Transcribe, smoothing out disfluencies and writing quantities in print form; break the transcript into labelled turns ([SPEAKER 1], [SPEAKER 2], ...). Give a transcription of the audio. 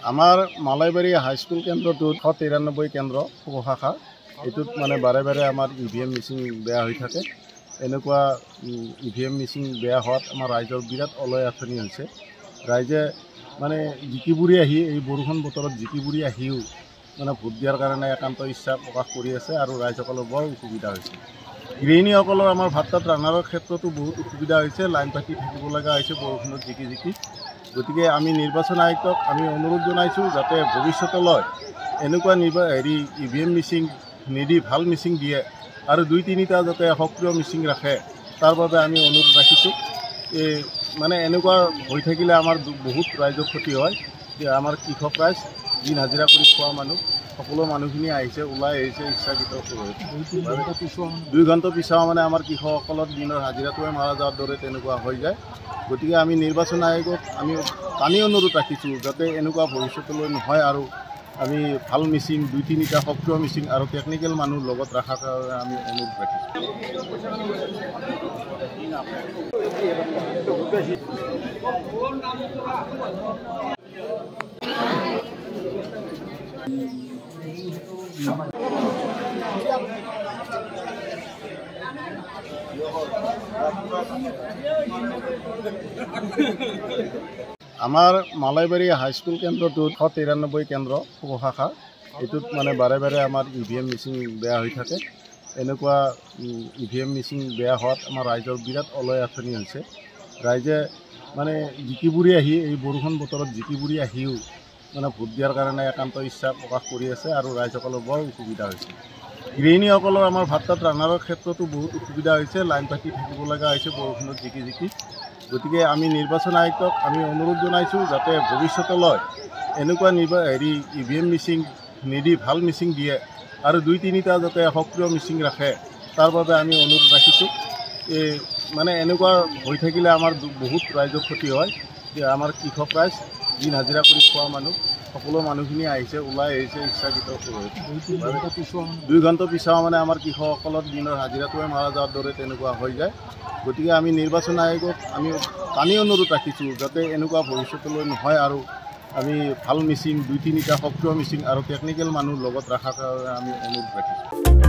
[SPEAKER 1] আমাৰ মালাইবাৰী হাইস্কুল কেন্দ্ৰটোত 193 কেন্দ্ৰ উপশাখা এইটোত মানে বাৰে বাৰে আমাৰ ইভিএম মেচিন বেয়া হৈ থাকে। এনেকুৱা ইভিএম মেচিন বেয়া হোৱাত আমাৰ ৰাইজৰ বিৰাট অলয় আঁচনি হৈছে। ৰাইজে মানে জিকিবুৰি আহি এই বৰষুণ বতৰত জিকিবুৰি আহিও মানে ভোট দিয়াৰ কাৰণে একান্ত ইচ্ছা প্ৰকাশ কৰি আছে আৰু ৰাইজসকলৰ বৰ অসুবিধা হৈছে। গৃহিণীসকলৰ আমাৰ ভাত তাত ৰান্ধাৰ ক্ষেত্ৰতো বহুত অসুবিধা হৈছে। লাইন পাতি থাকিব লগা হৈছে বৰষুণত জিকি জিকি। গতিকে আমি নিৰ্বাচন আয়োগক আমি অনুৰোধ জনাইছোঁ যাতে ভৱিষ্যতলৈ এনেকুৱা ইভিএম মেচিন নিদি ভাল মেচিন দিয়ে আৰু 2-3টা যাতে সক্ৰিয় মেচিন ৰাখে তাৰ বাবে আমি অনুৰোধ ৰাখিছোঁ। মানে এনেকুৱা হৈ থাকিলে আমাৰ বহুত ৰাইজৰ ক্ষতি হয়। যে আমাৰ কৃষক ৰাইজ দিন হাজিৰা কৰি খোৱা মানুহ সকলো মানুহখিনি আহিছে ওলাই আহিছে ইচ্ছাকৃত 2 ঘণ্টা পিছাও মানে আমাৰ কৃষকসকলৰ দিনৰ হাজিৰাটোৱে মাৰা যোৱাৰ দৰে তেনেকুৱা হৈ যায়। গতিকে আমি নিৰ্বাচন আয়োগক আমি অনুৰোধ ৰাখিছোঁ যাতে এনেকুৱা ভৱিষ্যতলৈ নহয় আৰু আমি ভাল মেচিন 2-3টা সক্ৰিয় মেচিন আৰু টেকনিকেল মানুহ লগত ৰখাৰ কাৰণে আমি অনুৰোধ ৰাখিছোঁ। আমাৰ মালাইবাৰী হাইস্কুল কেন্দ্ৰটোত 193 কেন্দ্ৰ উপশাখা এইটোত মানে বাৰে বাৰে আমাৰ ইভিএম মেচিন বেয়া হৈ থাকে। এনেকুৱা ইভিএম মেচিন বেয়া হোৱাত আমাৰ ৰাইজৰ বিৰাট অলয় আঁচনি হৈছে। ৰাইজে মানে জিকিবুৰি আহি এই বৰষুণ বতৰত জিকিবুৰি আহিও মানে ভোট দিয়াৰ কাৰণে একান্ত ইচ্ছা প্ৰকাশ কৰি আছে আৰু ৰাইজসকলৰ বৰ অসুবিধা হৈছে। গৃহিণীসকলৰ আমাৰ ভাত তাত ৰান্ধাৰ ক্ষেত্ৰতো বহুত অসুবিধা হৈছে। লাইন পাতি থাকিব লগা হৈছে বৰষুণত জিকি জিকি। গতিকে আমি নিৰ্বাচন আয়োগক আমি অনুৰোধ জনাইছোঁ যাতে ভৱিষ্যতলৈ এনেকুৱা ইভিএম মেচিন নিদি ভাল মেচিন দিয়ে আৰু 2-3টা যাতে সক্ৰিয় মেচিন ৰাখে তাৰ বাবে আমি অনুৰোধ ৰাখিছোঁ। মানে এনেকুৱা হৈ থাকিলে আমাৰ বহুত ৰাইজৰ ক্ষতি হয়। যে আমাৰ কৃষক ৰাইজ দিন হাজিৰা কৰি খোৱা মানুহ সকলো মানুহখিনি আহিছে ওলাই আহিছে ইচ্ছাকৃত 2 ঘণ্টা পিছাও মানে আমাৰ কৃষকসকলৰ দিনৰ হাজিৰাটোৱে মাৰা যোৱাৰ দৰে তেনেকুৱা হৈ যায়। গতিকে আমি নিৰ্বাচন আয়োগক আমি অনুৰোধ ৰাখিছোঁ যাতে এনেকুৱা ভৱিষ্যতলৈ নহয় আৰু আমি ভাল মেচিন 2-3টা সক্ৰিয় মেচিন আৰু টেকনিকেল মানুহ লগত ৰখাৰ কাৰণে আমি অনুৰোধ ৰাখিছোঁ।